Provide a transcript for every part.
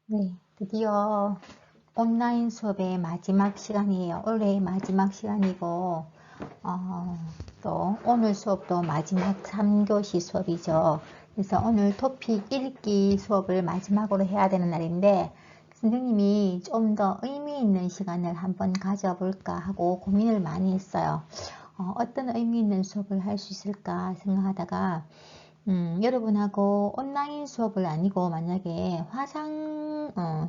네, 드디어 온라인 수업의 마지막 시간이에요. 올해의 마지막 시간이고, 어, 또 오늘 수업도 마지막 3교시 수업이죠. 그래서 오늘 토픽 읽기 수업을 마지막으로 해야 되는 날인데, 선생님이 좀 더 의미 있는 시간을 한번 가져볼까 하고 고민을 많이 했어요. 어떤 의미 있는 수업을 할 수 있을까 생각하다가, 여러분하고 온라인 수업을 아니고 만약에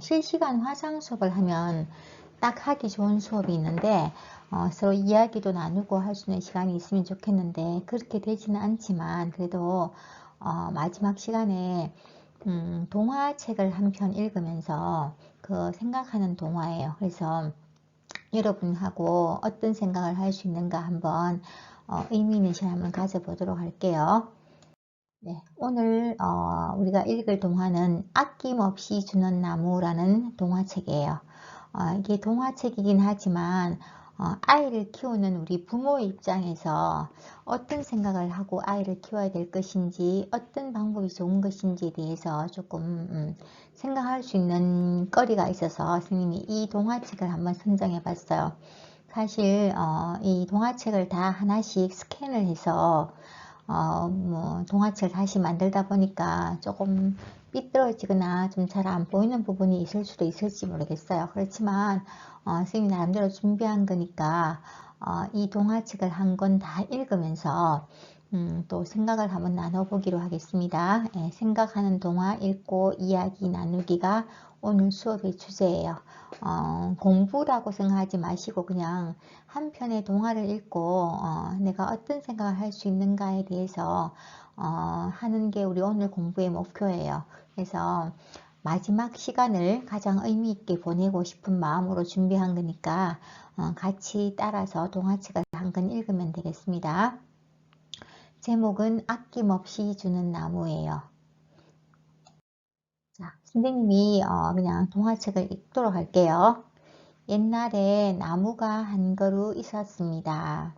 실시간 화상 수업을 하면 딱 하기 좋은 수업이 있는데, 서로 이야기도 나누고 할 수 있는 시간이 있으면 좋겠는데, 그렇게 되지는 않지만, 그래도, 마지막 시간에, 동화책을 한 편 읽으면서 그 생각하는 동화예요. 그래서 여러분하고 어떤 생각을 할 수 있는가 한번, 의미 있는 시간 한번 가져보도록 할게요. 네, 오늘 우리가 읽을 동화는 아낌없이 주는 나무라는 동화책이에요. 이게 동화책이긴 하지만 아이를 키우는 우리 부모 입장에서 어떤 생각을 하고 아이를 키워야 될 것인지, 어떤 방법이 좋은 것인지에 대해서 조금 생각할 수 있는 거리가 있어서 선생님이 이 동화책을 한번 선정해 봤어요. 사실 이 동화책을 다 하나씩 스캔을 해서 동화책을 다시 만들다 보니까 조금 삐뚤어지거나 좀 잘 안 보이는 부분이 있을 수도 있을지 모르겠어요. 그렇지만 선생님이 나름대로 준비한 거니까 이 동화책을 한 권 다 읽으면서 또 생각을 한번 나눠보기로 하겠습니다. 예, 생각하는 동화 읽고 이야기 나누기가 오늘 수업의 주제예요. 공부라고 생각하지 마시고 그냥 한 편의 동화를 읽고 내가 어떤 생각을 할 수 있는가에 대해서 하는 게 우리 오늘 공부의 목표예요. 그래서 마지막 시간을 가장 의미 있게 보내고 싶은 마음으로 준비한 거니까 같이 따라서 동화책을 한 권 읽으면 되겠습니다. 제목은 아낌없이 주는 나무예요. 자, 선생님이 그냥 동화책을 읽도록 할게요. 옛날에 나무가 한 그루 있었습니다.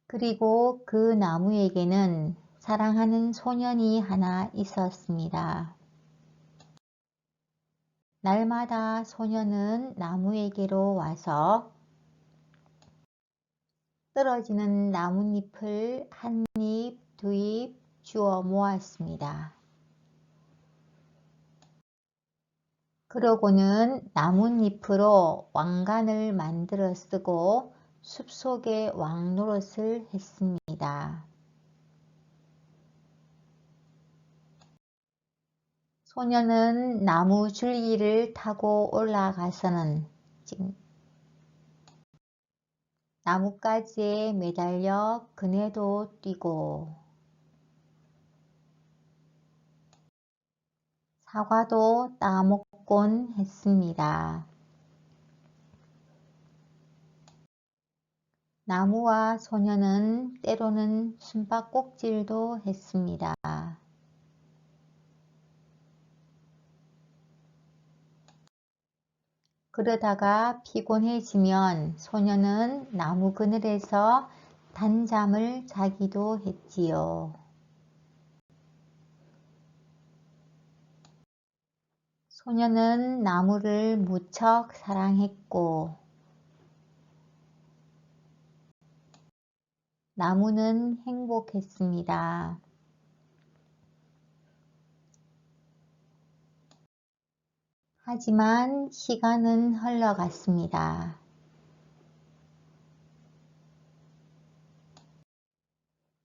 그리고 그 나무에게는 사랑하는 소년이 하나 있었습니다. 날마다 소년은 나무에게로 와서 떨어지는 나뭇잎을 한 잎, 두 잎 주워 모았습니다. 그러고는 나뭇잎으로 왕관을 만들어 쓰고 숲속에 왕노릇을 했습니다. 소년은 나무 줄기를 타고 올라가서는 나뭇가지에 매달려 그네도 뛰고 사과도 따먹곤 했습니다. 나무와 소년은 때로는 숨바꼭질도 했습니다. 그러다가 피곤해지면 소년은 나무 그늘에서 단잠을 자기도 했지요. 소년은 나무를 무척 사랑했고 나무는 행복했습니다. 하지만 시간은 흘러갔습니다.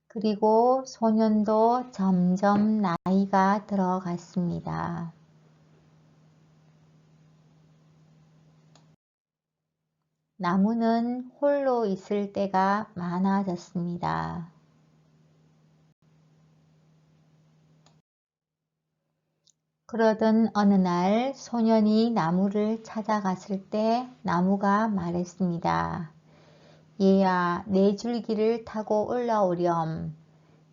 그리고 소년도 점점 나이가 들어갔습니다. 나무는 홀로 있을 때가 많아졌습니다. 그러던 어느 날 소년이 나무를 찾아갔을 때 나무가 말했습니다. 얘야, 내 줄기를 타고 올라오렴.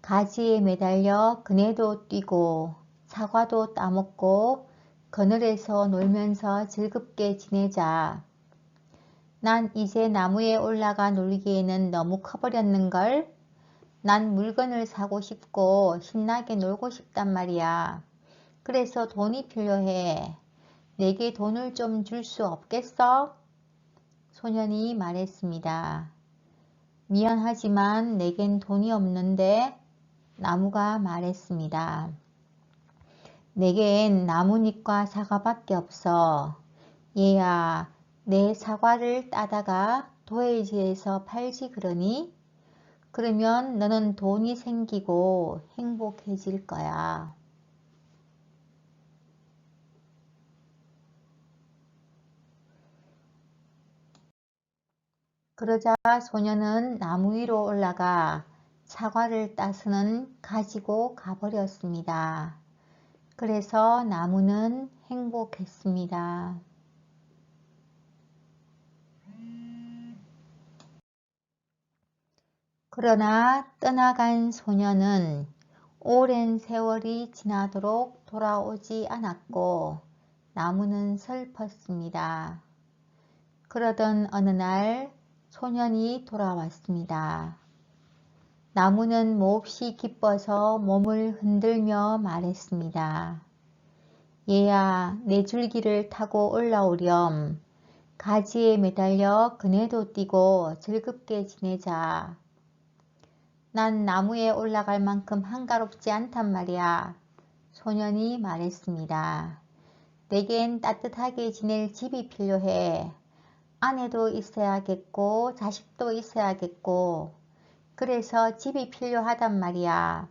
가지에 매달려 그네도 뛰고 사과도 따먹고 그늘에서 놀면서 즐겁게 지내자. 난 이제 나무에 올라가 놀기에는 너무 커버렸는걸? 난 물건을 사고 싶고 신나게 놀고 싶단 말이야. 그래서 돈이 필요해. 내게 돈을 좀 줄 수 없겠어? 소년이 말했습니다. 미안하지만 내겐 돈이 없는데. 나무가 말했습니다. 내겐 나뭇잎과 사과밖에 없어. 얘야, 내 사과를 따다가 도회지에서 팔지 그러니? 그러면 너는 돈이 생기고 행복해질 거야. 그러자 소녀는 나무 위로 올라가 사과를 따서는 가지고 가버렸습니다. 그래서 나무는 행복했습니다. 그러나 떠나간 소녀는 오랜 세월이 지나도록 돌아오지 않았고 나무는 슬펐습니다. 그러던 어느 날 소년이 돌아왔습니다. 나무는 몹시 기뻐서 몸을 흔들며 말했습니다. 얘야, 내 줄기를 타고 올라오렴. 가지에 매달려 그네도 뛰고 즐겁게 지내자. 난 나무에 올라갈 만큼 한가롭지 않단 말이야. 소년이 말했습니다. 내겐 따뜻하게 지낼 집이 필요해. 아내도 있어야겠고 자식도 있어야겠고 그래서 집이 필요하단 말이야.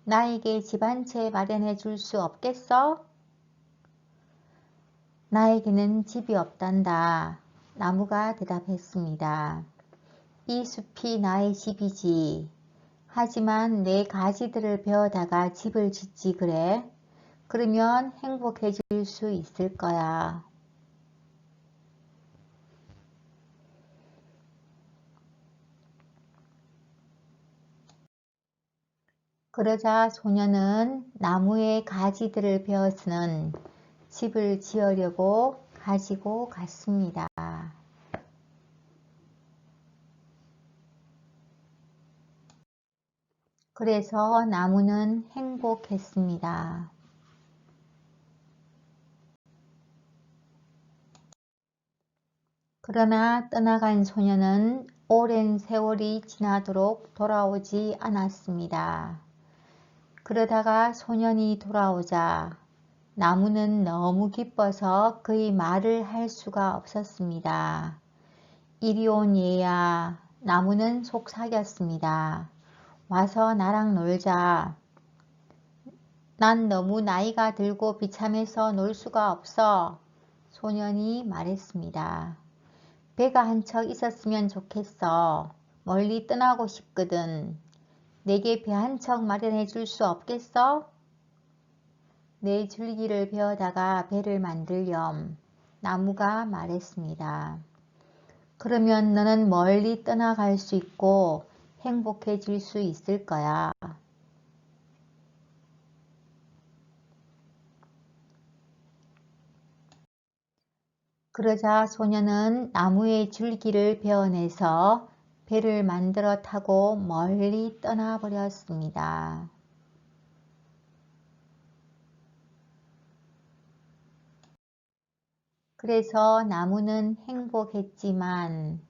나에게 집 한 채 마련해 줄 수 없겠어? 나에게는 집이 없단다. 나무가 대답했습니다. 이 숲이 나의 집이지. 하지만 내 가지들을 베어다가 집을 짓지 그래? 그러면 행복해질 수 있을 거야. 그러자 소녀는 나무의 가지들을 베어서는 집을 지으려고 가지고 갔습니다. 그래서 나무는 행복했습니다. 그러나 떠나간 소녀는 오랜 세월이 지나도록 돌아오지 않았습니다. 그러다가 소년이 돌아오자 나무는 너무 기뻐서 그의 말을 할 수가 없었습니다. 이리 온 얘야. 나무는 속삭였습니다. 와서 나랑 놀자. 난 너무 나이가 들고 비참해서 놀 수가 없어. 소년이 말했습니다. 배가 한 척 있었으면 좋겠어. 멀리 떠나고 싶거든. 내게 배 한 척 마련해 줄 수 없겠어? 내 줄기를 베어다가 배를 만들렴. 나무가 말했습니다. 그러면 너는 멀리 떠나갈 수 있고 행복해질 수 있을 거야. 그러자 소녀는 나무의 줄기를 베어내서 배를 만들어 타고 멀리 떠나버렸습니다. 그래서 나무는 행복했지만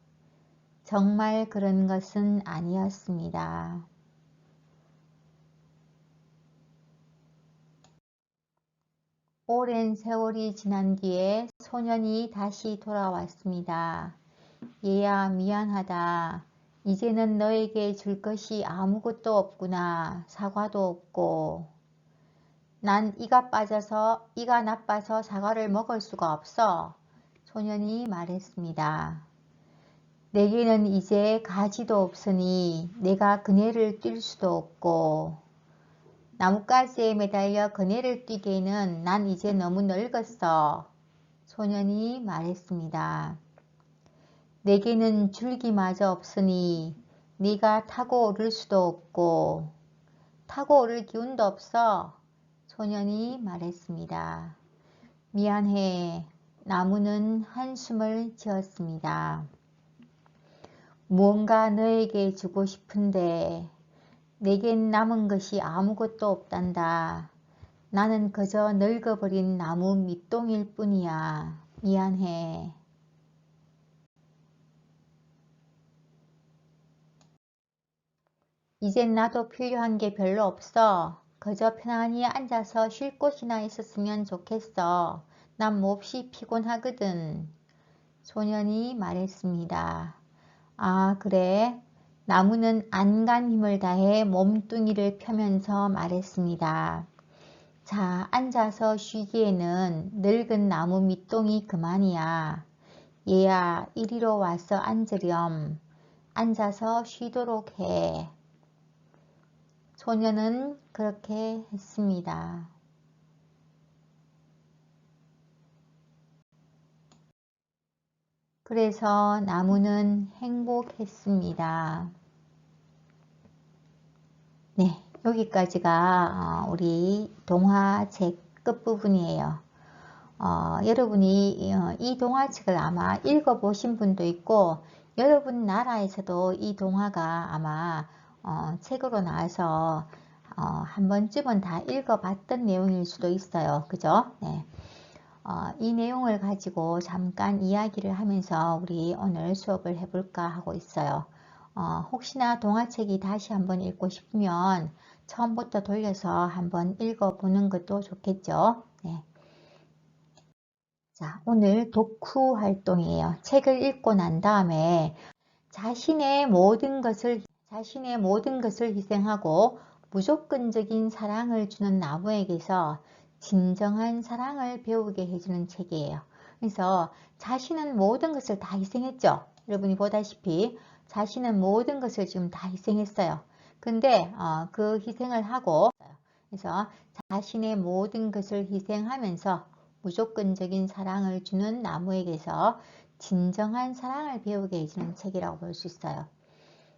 정말 그런 것은 아니었습니다. 오랜 세월이 지난 뒤에 소년이 다시 돌아왔습니다. 얘야, 미안하다. 이제는 너에게 줄 것이 아무것도 없구나. 사과도 없고. 난 이가 나빠서 사과를 먹을 수가 없어. 소년이 말했습니다. 내게는 이제 가지도 없으니 내가 그네를 뛸 수도 없고 나뭇가지에 매달려 그네를 뛰기에는 난 이제 너무 늙었어. 소년이 말했습니다. 내게는 줄기마저 없으니 네가 타고 오를 수도 없고 타고 오를 기운도 없어. 소년이 말했습니다. 미안해. 나무는 한숨을 지었습니다. 무언가 너에게 주고 싶은데 내겐 남은 것이 아무것도 없단다. 나는 그저 늙어버린 나무 밑동일 뿐이야. 미안해. 이젠 나도 필요한 게 별로 없어. 그저 편안히 앉아서 쉴 곳이나 있었으면 좋겠어. 난 몹시 피곤하거든. 소년이 말했습니다. 아, 그래? 나무는 안간 힘을 다해 몸뚱이를 펴면서 말했습니다. 자, 앉아서 쉬기에는 늙은 나무 밑동이 그만이야. 얘야, 이리로 와서 앉으렴. 앉아서 쉬도록 해. 소년은 그렇게 했습니다. 그래서 나무는 행복했습니다. 네, 여기까지가 우리 동화책 끝부분이에요. 여러분이 이 동화책을 아마 읽어보신 분도 있고 여러분 나라에서도 이 동화가 아마 책으로 나와서 한 번쯤은 다 읽어봤던 내용일 수도 있어요. 그죠? 네. 이 내용을 가지고 잠깐 이야기를 하면서 우리 오늘 수업을 해볼까 하고 있어요. 혹시나 동화책이 다시 한번 읽고 싶으면 처음부터 돌려서 한번 읽어보는 것도 좋겠죠. 네. 자, 오늘 독후 활동이에요. 책을 읽고 난 다음에 자신의 모든 것을 희생하고 무조건적인 사랑을 주는 나무에게서 진정한 사랑을 배우게 해주는 책이에요. 그래서 자신은 모든 것을 다 희생했죠. 여러분이 보다시피 자신은 모든 것을 지금 다 희생했어요. 근데 그 희생을 하고 그래서 자신의 모든 것을 희생하면서 무조건적인 사랑을 주는 나무에게서 진정한 사랑을 배우게 해주는 책이라고 볼 수 있어요.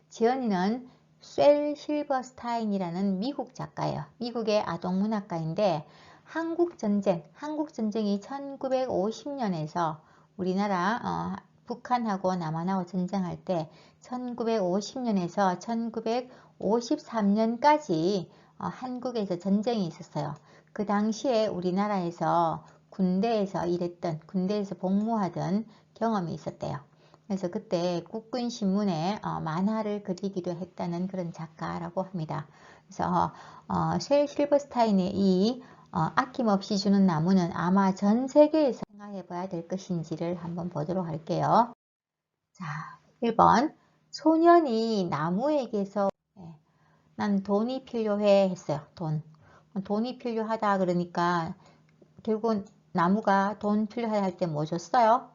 지연이는 셀 실버스타인이라는 미국 작가예요. 미국의 아동문학가인데 한국전쟁이 1950년에서 우리나라 북한하고 남한하고 전쟁할 때 1950년에서 1953년까지 한국에서 전쟁이 있었어요. 그 당시에 우리나라에서 군대에서 복무하던 경험이 있었대요. 그래서 그때 국군신문에 만화를 그리기도 했다는 그런 작가라고 합니다. 그래서 쉘 실버스타인의 이 아낌없이 주는 나무는 아마 전 세계에서 생각해 봐야 될 것인지를 한번 보도록 할게요. 자, 1번 소년이 나무에게서 난 돈이 필요해 했어요. 돈이 필요하다 그러니까 결국 나무가 돈 필요하다 할 때 뭐 줬어요?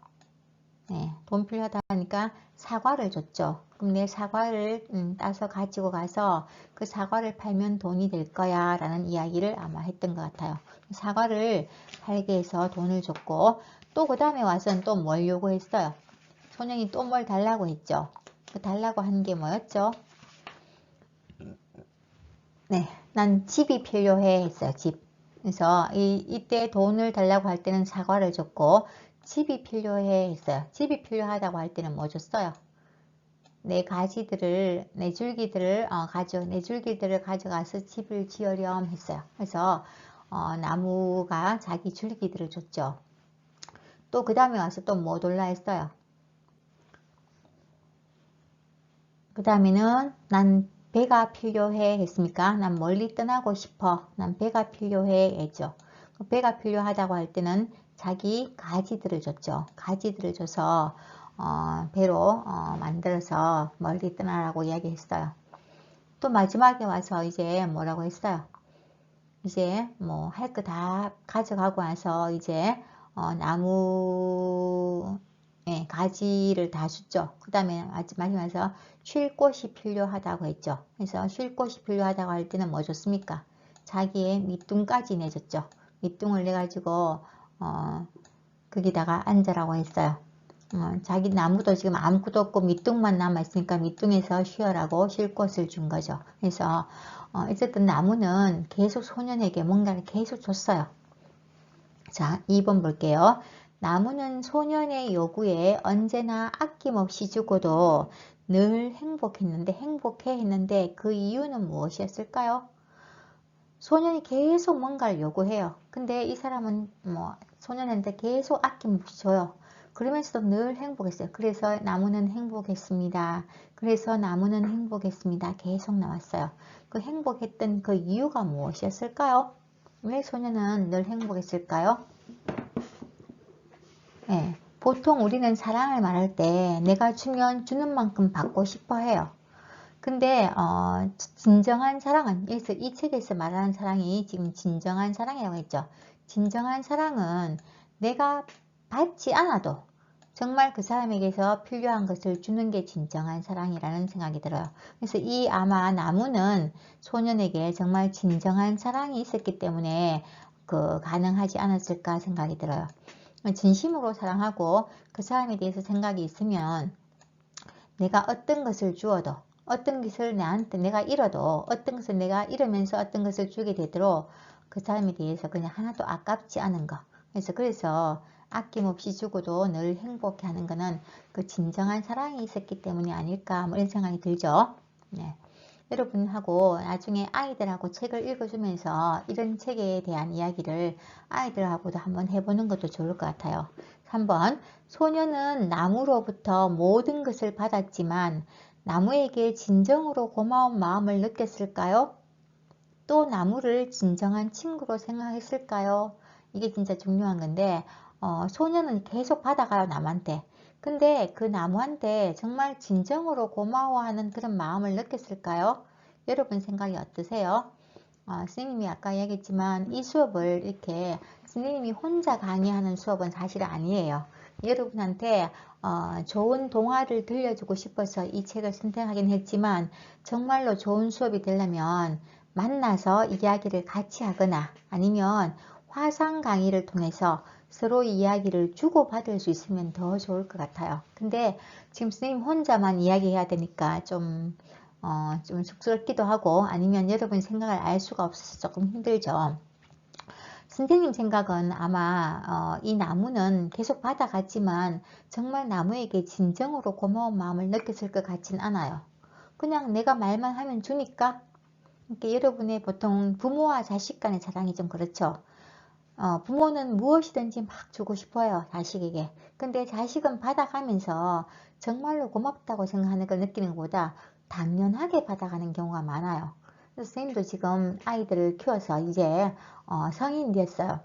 네, 돈 필요하다 하니까 사과를 줬죠. 그럼 내 사과를 따서 가지고 가서 그 사과를 팔면 돈이 될 거야 라는 이야기를 아마 했던 것 같아요. 사과를 팔게 해서 돈을 줬고 또 그 다음에 와서는 또 뭘 요구했어요? 소년이 또 뭘 달라고 했죠. 그 달라고 한 게 뭐였죠? 네, 난 집이 필요해 했어요. 집. 그래서 이때 돈을 달라고 할 때는 사과를 줬고 집이 필요해 했어요. 집이 필요하다고 할 때는 뭐 줬어요? 내 줄기들을 가져가서 집을 지으렴 했어요. 그래서 나무가 자기 줄기들을 줬죠. 또 그 다음에 와서 또 뭐 달라 했어요? 그 다음에는 난 배가 필요해 했습니까? 난 멀리 떠나고 싶어. 난 배가 필요해 했죠. 배가 필요하다고 할 때는 자기 가지들을 줬죠. 가지들을 줘서 배로 만들어서 멀리 떠나라고 이야기했어요. 또 마지막에 와서 이제 뭐라고 했어요? 이제 뭐 할 거 다 가져가고 와서 이제 나무 가지를 다 줬죠. 그 다음에 마지막에 와서 쉴 곳이 필요하다고 했죠. 그래서 쉴 곳이 필요하다고 할 때는 뭐 줬습니까? 자기의 밑둥까지 내줬죠. 밑둥을 내가지고 거기다가 앉으라고 했어요. 자기 나무도 지금 아무것도 없고 밑둥만 남아있으니까 밑둥에서 쉬어라고 쉴 곳을 준 거죠. 그래서 어쨌든 나무는 계속 소년에게 뭔가를 계속 줬어요. 자, 2번 볼게요. 나무는 소년의 요구에 언제나 아낌없이 주고도 늘 행복해 했는데 그 이유는 무엇이었을까요? 소년이 계속 뭔가를 요구해요. 근데 이 사람은 뭐 소년한테 계속 아낌없이 줘요. 그러면서도 늘 행복했어요. 그래서 나무는 행복했습니다. 그래서 나무는 행복했습니다. 계속 나왔어요. 그 행복했던 그 이유가 무엇이었을까요? 왜 소년은 늘 행복했을까요? 네, 보통 우리는 사랑을 말할 때 내가 주면 주는 만큼 받고 싶어 해요. 근데 진정한 사랑은, 그래서 이 책에서 말하는 사랑이 지금 진정한 사랑이라고 했죠. 진정한 사랑은 내가 받지 않아도 정말 그 사람에게서 필요한 것을 주는 게 진정한 사랑이라는 생각이 들어요. 그래서 이 아마 나무는 소년에게 정말 진정한 사랑이 있었기 때문에 가능하지 않았을까 생각이 들어요. 진심으로 사랑하고 그 사람에 대해서 생각이 있으면 내가 어떤 것을 주어도, 어떤 것을 나한테 내가 잃어도, 어떤 것을 내가 잃으면서 어떤 것을 주게 되도록 그 사람에 대해서 그냥 하나도 아깝지 않은 거. 그래서 아낌없이 주고도 늘 행복해 하는 거는 그 진정한 사랑이 있었기 때문이 아닐까, 뭐 이런 생각이 들죠. 네. 여러분하고 나중에 아이들하고 책을 읽어주면서 이런 책에 대한 이야기를 아이들하고도 한번 해보는 것도 좋을 것 같아요. 3번, 소년은 나무로부터 모든 것을 받았지만 나무에게 진정으로 고마운 마음을 느꼈을까요? 또 나무를 진정한 친구로 생각했을까요? 이게 진짜 중요한 건데 소년은 계속 받아가요, 남한테. 근데 그 나무한테 정말 진정으로 고마워하는 그런 마음을 느꼈을까요? 여러분 생각이 어떠세요? 선생님이 아까 얘기했지만 이 수업을 이렇게 선생님이 혼자 강의하는 수업은 사실 아니에요. 여러분한테 좋은 동화를 들려주고 싶어서 이 책을 선택하긴 했지만 정말로 좋은 수업이 되려면 만나서 이야기를 같이 하거나 아니면 화상 강의를 통해서 서로 이야기를 주고받을 수 있으면 더 좋을 것 같아요. 근데 지금 선생님 혼자만 이야기해야 되니까 좀 쑥스럽기도 하고 아니면 여러분 생각을 알 수가 없어서 조금 힘들죠. 선생님 생각은 아마 이 나무는 계속 받아갔지만 정말 나무에게 진정으로 고마운 마음을 느꼈을 것 같진 않아요. 그냥 내가 말만 하면 주니까. 그러니까 여러분의 보통 부모와 자식 간의 사랑이 좀 그렇죠. 부모는 무엇이든지 막 주고 싶어요, 자식에게. 근데 자식은 받아가면서 정말로 고맙다고 생각하는 걸 느끼는 것보다 당연하게 받아가는 경우가 많아요. 그래서 선생님도 지금 아이들을 키워서 이제 성인이 됐어요.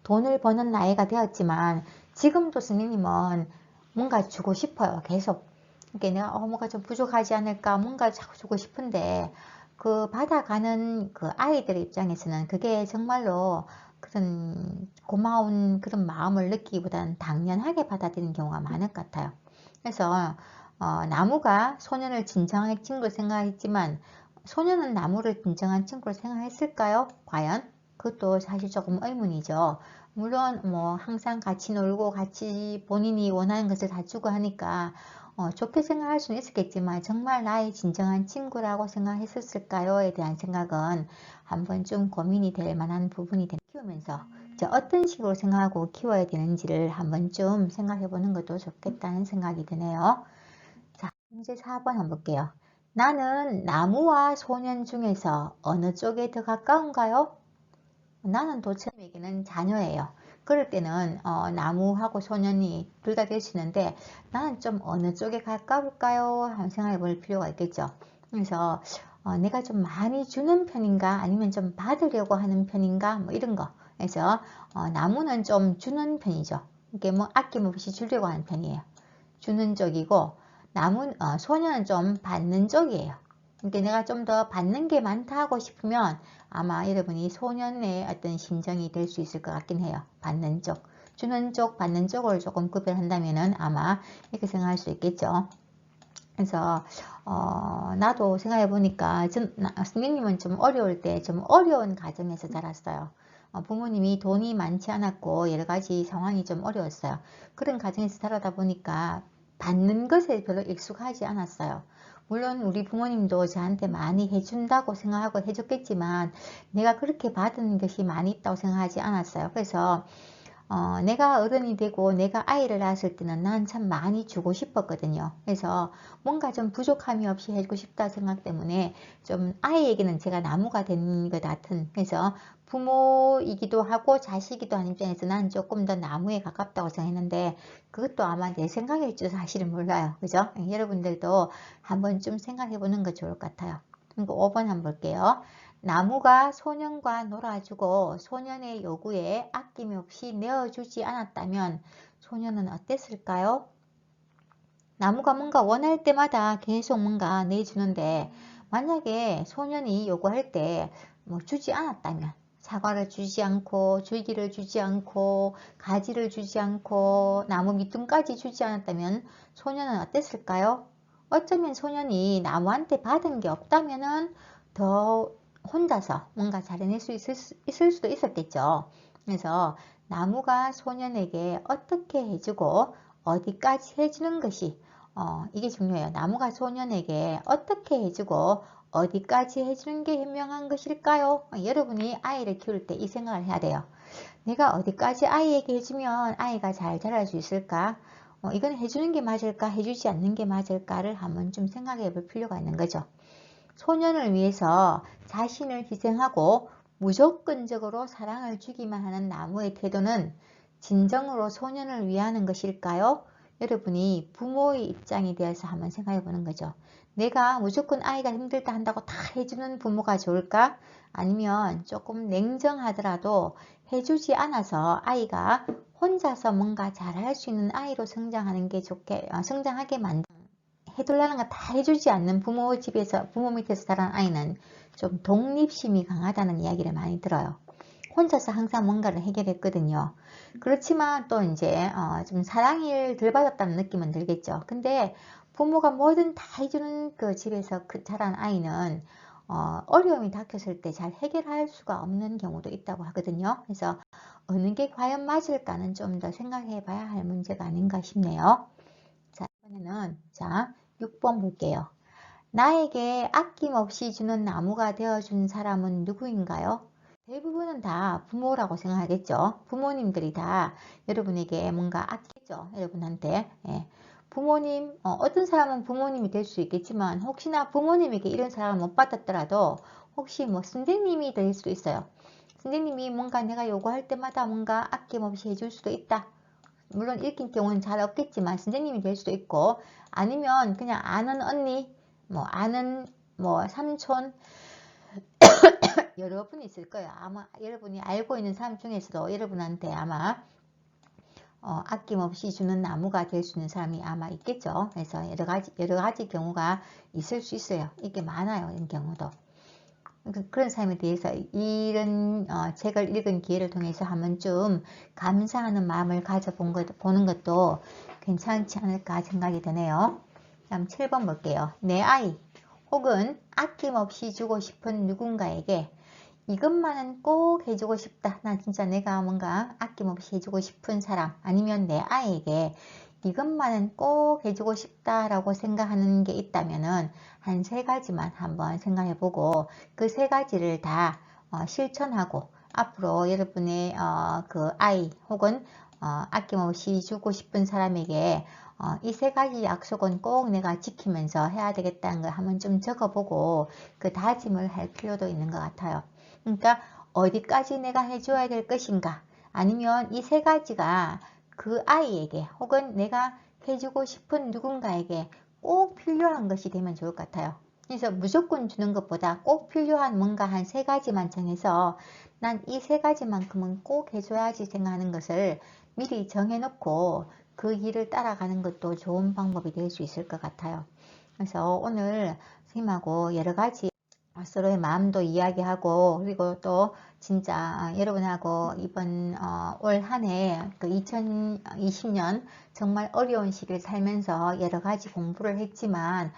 돈을 버는 나이가 되었지만 지금도 선생님은 뭔가 주고 싶어요, 계속. 그러니까 내가 뭔가 좀 부족하지 않을까, 뭔가 자꾸 주고 싶은데 그 받아가는 그 아이들 입장에서는 그게 정말로 그런 고마운 그런 마음을 느끼기보다는 당연하게 받아들이는 경우가 많을 것 같아요. 그래서 나무가 소년을 진정한 친구로 생각했지만 소년은 나무를 진정한 친구로 생각했을까요? 과연? 그것도 사실 조금 의문이죠. 물론 뭐 항상 같이 놀고 같이 본인이 원하는 것을 다 주고 하니까 좋게 생각할 수는 있었겠지만 정말 나의 진정한 친구라고 생각했었을까요?에 대한 생각은 한번 좀 고민이 될 만한 부분이 키우면서 어떤 식으로 생각하고 키워야 되는지를 한번 좀 생각해 보는 것도 좋겠다는 생각이 드네요. 자, 문제 4번 한번 볼게요. 나는 나무와 소년 중에서 어느 쪽에 더 가까운가요? 나는 도처에게는 자녀예요. 그럴 때는 나무하고 소년이 둘 다 될 수 있는데 나는 좀 어느 쪽에 가까울까요? 한번 생각해 볼 필요가 있겠죠. 그래서 내가 좀 많이 주는 편인가 아니면 좀 받으려고 하는 편인가 뭐 이런 거. 그래서 나무는 좀 주는 편이죠. 이게 뭐 아낌없이 주려고 하는 편이에요. 주는 쪽이고 소년은 좀 받는 쪽이에요. 그러니까 내가 좀 더 받는 게 많다 하고 싶으면 아마 여러분이 소년의 어떤 심정이 될 수 있을 것 같긴 해요. 받는 쪽, 주는 쪽, 받는 쪽을 조금 구별한다면은 아마 이렇게 생각할 수 있겠죠. 그래서 나도 생각해 보니까 선생님은 좀 어려울 때 좀 어려운 가정에서 자랐어요. 부모님이 돈이 많지 않았고 여러 가지 상황이 좀 어려웠어요. 그런 가정에서 자라다 보니까 받는 것에 별로 익숙하지 않았어요. 물론 우리 부모님도 저한테 많이 해준다고 생각하고 해줬겠지만 내가 그렇게 받은 것이 많이 있다고 생각하지 않았어요. 그래서 내가 어른이 되고 내가 아이를 낳았을 때는 난 참 많이 주고 싶었거든요. 그래서 뭔가 좀 부족함이 없이 해주고 싶다 생각 때문에 좀 아이에게는 제가 나무가 된 것 같은, 그래서 부모이기도 하고 자식이기도 한 입장에서 난 조금 더 나무에 가깝다고 생각했는데 그것도 아마 내 생각일지도 사실은 몰라요. 그죠? 여러분들도 한번 좀 생각해 보는 거 좋을 것 같아요. 그리고 5번 한번 볼게요. 나무가 소년과 놀아주고 소년의 요구에 아낌없이 내어주지 않았다면 소년은 어땠을까요? 나무가 뭔가 원할 때마다 계속 뭔가 내주는데 만약에 소년이 요구할 때 뭐 주지 않았다면, 사과를 주지 않고 줄기를 주지 않고 가지를 주지 않고 나무 밑둥까지 주지 않았다면 소년은 어땠을까요? 어쩌면 소년이 나무한테 받은 게 없다면은 더 혼자서 뭔가 잘해낼 수 있을 수도 있었겠죠. 그래서 나무가 소년에게 어떻게 해주고 어디까지 해주는 것이 이게 중요해요. 나무가 소년에게 어떻게 해주고 어디까지 해주는 게 현명한 것일까요? 여러분이 아이를 키울 때 이 생각을 해야 돼요. 내가 어디까지 아이에게 해주면 아이가 잘 자랄 수 있을까? 이건 해주는 게 맞을까? 해주지 않는 게 맞을까를 한번 좀 생각해 볼 필요가 있는 거죠. 소년을 위해서 자신을 희생하고 무조건적으로 사랑을 주기만 하는 나무의 태도는 진정으로 소년을 위하는 것일까요? 여러분이 부모의 입장이 되어서 한번 생각해 보는 거죠. 내가 무조건 아이가 힘들다 한다고 다 해주는 부모가 좋을까? 아니면 조금 냉정하더라도 해주지 않아서 아이가 혼자서 뭔가 잘할 수 있는 아이로 성장하는 게 성장하게 만든, 해달라는 거 다 해주지 않는 부모 집에서, 부모 밑에서 자란 아이는 좀 독립심이 강하다는 이야기를 많이 들어요. 혼자서 항상 뭔가를 해결했거든요. 그렇지만 또 이제 좀 사랑을 덜 받았다는 느낌은 들겠죠. 근데 부모가 뭐든 다 해주는 그 집에서 자란 아이는 어려움이 닥쳤을 때 잘 해결할 수가 없는 경우도 있다고 하거든요. 그래서 어느 게 과연 맞을까는 좀 더 생각해 봐야 할 문제가 아닌가 싶네요. 자, 이번에는 6번 볼게요. 나에게 아낌없이 주는 나무가 되어준 사람은 누구인가요? 대부분은 다 부모라고 생각하겠죠. 부모님들이 다 여러분에게 뭔가 아끼죠. 여러분한테. 예. 부모님, 어떤 사람은 부모님이 될 수 있겠지만 혹시나 부모님에게 이런 사랑을 못 받았더라도 혹시 뭐 선생님이 될 수도 있어요. 선생님이 뭔가 내가 요구할 때마다 뭔가 아낌없이 해줄 수도 있다. 물론 이렇게 경우는 잘 없겠지만 선생님이 될 수도 있고, 아니면 그냥 아는 언니, 뭐 아는 뭐 삼촌, 여러 분이 있을 거예요. 아마 여러분이 알고 있는 사람 중에서도 여러분한테 아마 아낌없이 주는 나무가 될 수 있는 사람이 아마 있겠죠. 그래서 여러 가지 경우가 있을 수 있어요. 이게 많아요. 이런 경우도. 그런 사람에 대해서 이런 책을 읽은 기회를 통해서 한번 좀 감사하는 마음을 보는 것도 괜찮지 않을까 생각이 드네요. 다음 7번 볼게요. 내 아이 혹은 아낌없이 주고 싶은 누군가에게 이것만은 꼭 해주고 싶다. 나 진짜 내가 뭔가 아낌없이 해주고 싶은 사람, 아니면 내 아이에게 이것만은 꼭 해주고 싶다라고 생각하는 게 있다면은 한 3가지만 한번 생각해보고 그 3가지를 다 실천하고 앞으로 여러분의 그 아이 혹은 아낌없이 주고 싶은 사람에게 이 3가지 약속은 꼭 내가 지키면서 해야 되겠다는 걸 한번 좀 적어보고 그 다짐을 할 필요도 있는 것 같아요. 그러니까 어디까지 내가 해줘야 될 것인가, 아니면 이 3가지가 그 아이에게 혹은 내가 해주고 싶은 누군가에게 꼭 필요한 것이 되면 좋을 것 같아요. 그래서 무조건 주는 것보다 꼭 필요한 뭔가 한 3가지만 정해서 난 이 3가지만큼은 꼭 해줘야지 생각하는 것을 미리 정해놓고 그 길을 따라가는 것도 좋은 방법이 될 수 있을 것 같아요. 그래서 오늘 선생님하고 여러 가지 서로의 마음도 이야기하고, 그리고 또 진짜 여러분하고 이번 올 한 해 그 2020년 정말 어려운 시기를 살면서 여러 가지 공부를 했지만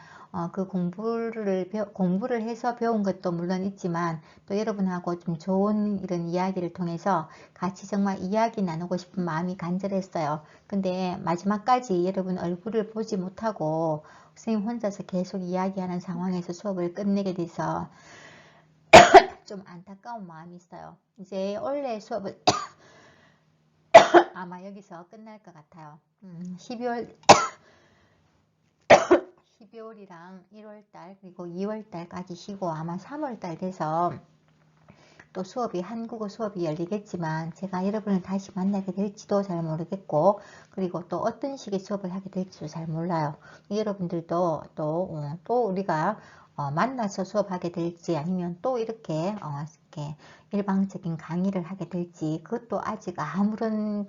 그 공부를 해서 배운 것도 물론 있지만 또 여러분하고 좀 좋은 이런 이야기를 통해서 같이 정말 이야기 나누고 싶은 마음이 간절했어요. 근데 마지막까지 여러분 얼굴을 보지 못하고 선생님 혼자서 계속 이야기하는 상황에서 수업을 끝내게 돼서 좀 안타까운 마음이 있어요. 이제 원래 수업을 아마 여기서 끝날 것 같아요. 12월 12월이랑 1월달 그리고 2월달까지 쉬고 아마 3월달 돼서 또 수업이 한국어 수업이 열리겠지만 제가 여러분을 다시 만나게 될지도 잘 모르겠고 그리고 또 어떤 식의 수업을 하게 될지도 잘 몰라요. 여러분들도 또 우리가 만나서 수업하게 될지 아니면 또 이렇게 일방적인 강의를 하게 될지 그것도 아직 아무런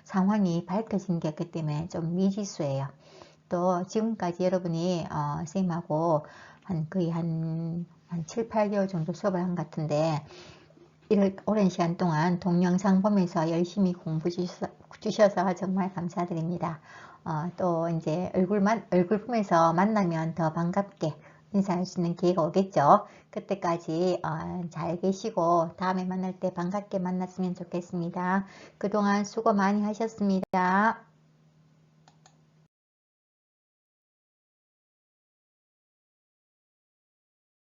상황이 밝혀진 게 없기 때문에 좀 미지수예요. 또 지금까지 여러분이 선생님하고 거의 한 7, 8개월 정도 수업을 한 것 같은데 이런 오랜 시간 동안 동영상 보면서 열심히 공부 주셔서 정말 감사드립니다. 또 이제 얼굴 보면서 만나면 더 반갑게 인사할 수 있는 기회가 오겠죠. 그때까지 잘 계시고 다음에 만날 때 반갑게 만났으면 좋겠습니다. 그동안 수고 많이 하셨습니다.